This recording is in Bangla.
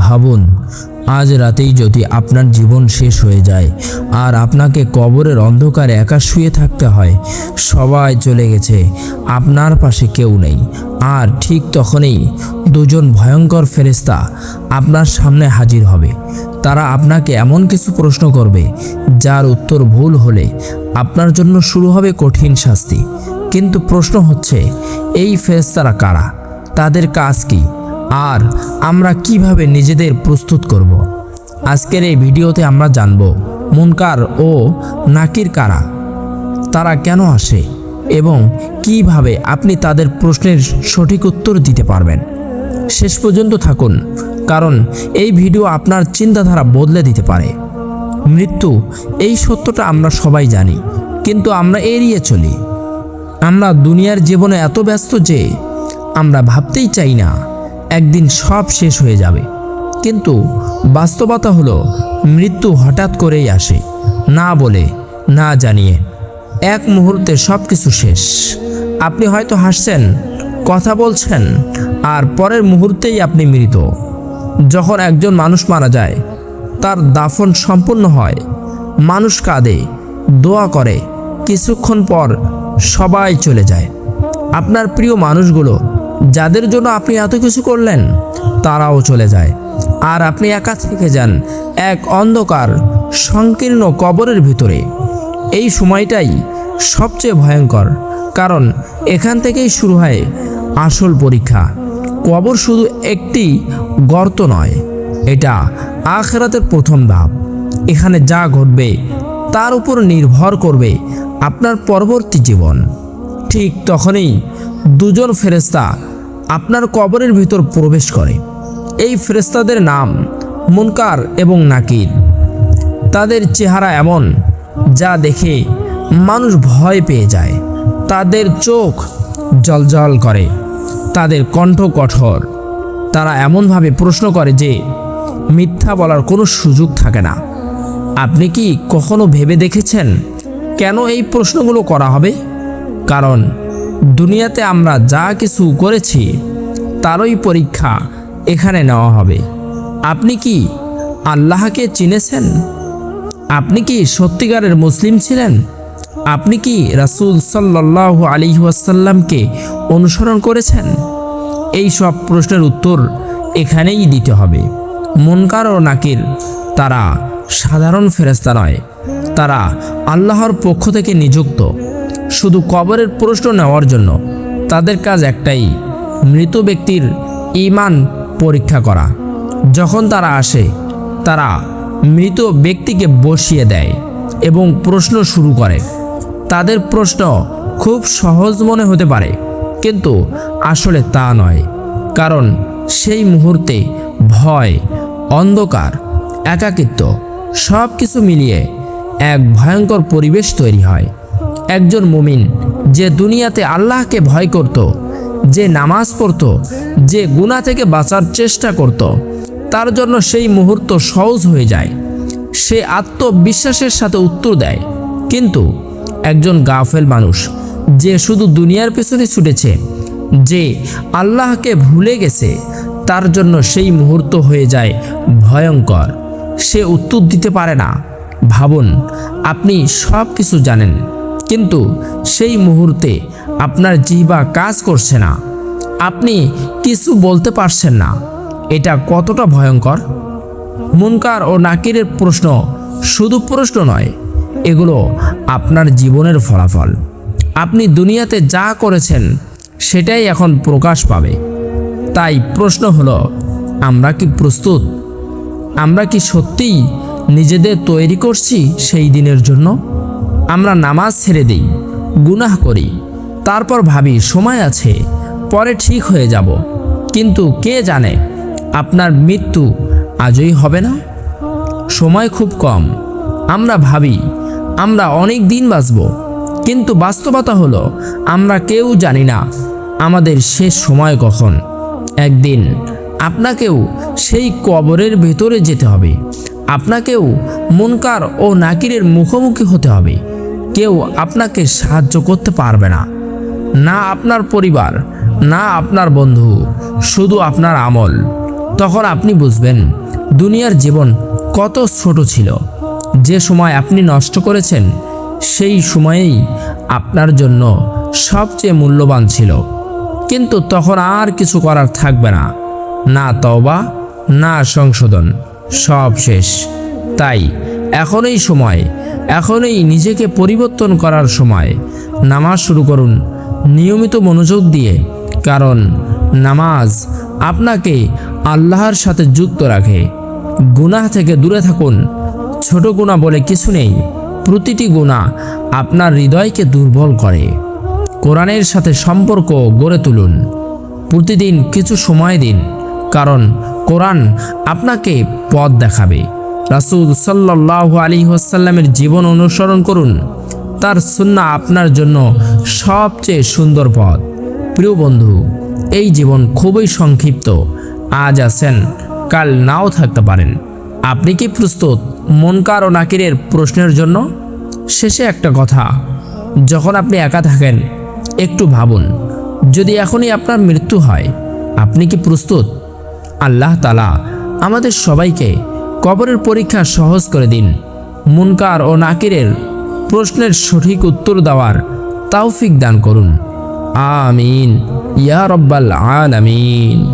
ভাবুন, আজ রাতেই যদি আপনার জীবন শেষ হয়ে যায় আর আপনাকে কবরের অন্ধকারে একা শুয়ে থাকতে হয়, সবাই চলে গেছে, আপনার পাশে কেউ নেই, আর ঠিক তখনই দুজন ভয়ঙ্কর ফেরেশতা আপনার সামনে হাজির হবে। তারা আপনাকে এমন কিছু প্রশ্ন করবে যার উত্তর ভুল হলে আপনার জন্য শুরু হবে কঠিন শাস্তি। কিন্তু প্রশ্ন হচ্ছে, এই ফেরেশতারা কারা, তাদের কাজ কি, আর আমরা কিভাবে নিজেদের প্রস্তুত করব? আজকের এই ভিডিওতে আমরা জানব মুনকার ও নাকির কারা, তারা কেন আসে এবং কিভাবে আপনি তাদের প্রশ্নের সঠিক উত্তর দিতে পারবেন। শেষ পর্যন্ত থাকুন, কারণ এই ভিডিও আপনার চিন্তাধারা বদলে দিতে পারে। মৃত্যু, এই সত্যটা আমরা সবাই জানি, কিন্তু আমরা এড়িয়ে চলি। আমরা দুনিয়ার জীবনে এত ব্যস্ত যে আমরা ভাবতেই চাই না একদিন সব শেষ হয়ে যাবে। কিন্তু বাস্তবতা হলো, মৃত্যু হঠাৎ করেই আসে, না বলে, না জানিয়ে। এক মুহূর্তে সব কিছু শেষ। আপনি হয়তো হাসছেন, কথা বলছেন, আর পরের মুহূর্তেই আপনি মৃত। যখন একজন মানুষ মারা যায়, তার দাফন সম্পূর্ণ হয়, মানুষ কাঁদে, দোয়া করে, কিছুক্ষণ পর সবাই চলে যায়। আপনার প্রিয় মানুষগুলো, যাদের জন্য আপনি এত কিছু করলেন, তারাও চলে যায়, আর আপনি একা থেকে যান এক অন্ধকার সংকীর্ণ কবরের ভিতরে। এই সময়টাই সবচেয়ে ভয়ঙ্কর, কারণ এখান থেকেই শুরু হয় আসল পরীক্ষা। কবর শুধু একটি গর্ত নয়, এটা আখিরাতের প্রথম ধাপ। এখানে যা ঘটবে তার উপর নির্ভর করবে আপনার পরবর্তী জীবন। ঠিক তখনই দুজন ফেরেশতা আপনার কবরের ভিতর প্রবেশ করে। এই ফেরেশতাদের নাম মুনকার এবং নাকির। তাদের চেহারা এমন যা দেখে মানুষ ভয় পেয়ে যায়। তাদের চোখ জ্বলজ্বল করে, তাদের কণ্ঠ কঠোর। তারা এমনভাবে প্রশ্ন করে যে মিথ্যা বলার কোনো সুযোগ থাকে না। আপনি কি কখনো ভেবে দেখেছেন কেন এই প্রশ্নগুলো করা হবে? কারণ দুনিয়াতে আমরা যা কিছু করেছি তারই পরীক্ষা এখানে নেওয়া হবে। আপনি কি আল্লাহকে চিনেছেন? আপনি কি সত্যিকারের মুসলিম ছিলেন? আপনি কি রাসূল সাল্লাল্লাহু আলাইহি ওয়াসাল্লামকে অনুসরণ করেছেন? এই সব প্রশ্নের উত্তর এখানেই দিতে হবে। মুনকার ও নাকির তারা সাধারণ ফেরেশতা নয়, তারা আল্লাহর পক্ষ থেকে নিযুক্ত শুধু কবরের প্রশ্ন নেওয়ার জন্য। তাদের কাজ একটাই, মৃত ব্যক্তির ঈমান পরীক্ষা করা। যখন তারা আসে, তারা মৃত ব্যক্তিকে বসিয়ে দেয় এবং প্রশ্ন শুরু করে। তাদের প্রশ্ন খুব সহজ মনে হতে পারে, কিন্তু আসলে তা নয়। কারণ সেই মুহূর্তে ভয়, অন্ধকার, একাকিত্ব সব কিছু মিলিয়ে এক ভয়ঙ্কর পরিবেশ তৈরি হয়। একজন মুমিন যে দুনিয়াতে আল্লাহকে ভয় করত, যে নামাজ পড়ত, যে গুনাহ থেকে বাঁচার চেষ্টা করত, তার জন্য সেই মুহূর্ত সহজ হয়ে যায়। সে আত্মবিশ্বাসের সাথে উত্তর দেয়। কিন্তু একজন গাফেল মানুষ যে শুধু দুনিয়ার পেছনে ছুটেছে, যে আল্লাহকে ভুলে গেছে, তার জন্য সেই মুহূর্ত হয়ে যায় ভয়ঙ্কর। সে উত্তর দিতে পারে না। ভাবুন, আপনি সব কিছু জানেন, কিন্তু সেই মুহূর্তে আপনার জিহ্বা কাজ করছে না, আপনি কিছু বলতে পারছেন না। এটা কতটা ভয়ঙ্কর! মুনকার ও নাকিরের প্রশ্ন শুধু প্রশ্ন নয়, এগুলো আপনার জীবনের ফলাফল। আপনি দুনিয়াতে যা করেছেন সেটাই এখন প্রকাশ পাবে। তাই প্রশ্ন হলো, আমরা কি প্রস্তুত? আমরা কি সত্যিই নিজেদের তৈরি করছি সেই দিনের জন্য? আমরা নামাজ ছেড়ে দিই, গুনাহ করি, তারপর ভাবি সময় আছে, পরে ঠিক হয়ে যাব। কিন্তু কে জানে আপনার মৃত্যু আজই হবে না? সময় খুব কম। আমরা ভাবি আমরা অনেক দিন বাঁচব, কিন্তু বাস্তবতা হলো আমরা কেউ জানি না আমাদের শেষ সময় কখন। একদিন আপনাকেও সেই কবরের ভেতরে যেতে হবে। আপনাকেও মুনকার ও নাকিরের মুখোমুখি হতে হবে। কেউ আপনাকে সাহায্য করতে পারবে না, না আপনার পরিবার, না আপনার বন্ধু, শুধু আপনার আমল। তখন আপনি বুঝবেন দুনিয়ার জীবন কত ছোট ছিল। যে সময় আপনি নষ্ট করেছেন সেই সময়েই আপনার জন্য সবচেয়ে মূল্যবান ছিল। কিন্তু তখন আর কিছু করার থাকবে না, না তওবা না সংশোধন, সব শেষ। তাই এখনই সময়, এখনই নিজেকে পরিবর্তন করার সময়। নামাজ শুরু করুন নিয়মিত মনোযোগ দিয়ে, কারণ নামাজ আপনাকে আল্লাহর সাথে যুক্ত রাখে। গুনাহ থেকে দূরে থাকুন। ছোট গুনাহ বলে কিছু নেই, প্রতিটি গুনাহ আপনার হৃদয়কে দুর্বল করে। কোরআনের সাথে সম্পর্ক গড়ে তুলুন। প্রতিদিন কিছু সময় দিন, কারণ কোরআন আপনাকে পথ দেখাবে। রাসূল সাল্লাল্লাহু আলাইহি ওয়াসাল্লামের জীবন অনুসরণ করুন। তার সুন্নাহ আপনার জন্য সবচেয়ে সুন্দর পথ। প্রিয় বন্ধু, এই জীবন খুবই সংক্ষিপ্ত। আজ আছেন, কাল নাও থাকতে পারেন। আপনি কি প্রস্তুত মুনকার ও নাকিরের প্রশ্নের জন্য? শেষে একটা কথা, যখন আপনি একা থাকেন একটু ভাবুন, যদি এখনই আপনার মৃত্যু হয়, আপনি কি প্রস্তুত? আল্লাহ তাআলা আমাদের সবাইকে কবরের পরীক্ষা সহজ করে দিন। মুনকার ও নাকিরের প্রশ্নের সঠিক উত্তর দেওয়ার তৌফিক দান করুন। আমিন ইয়া রাব্বাল আলামিন।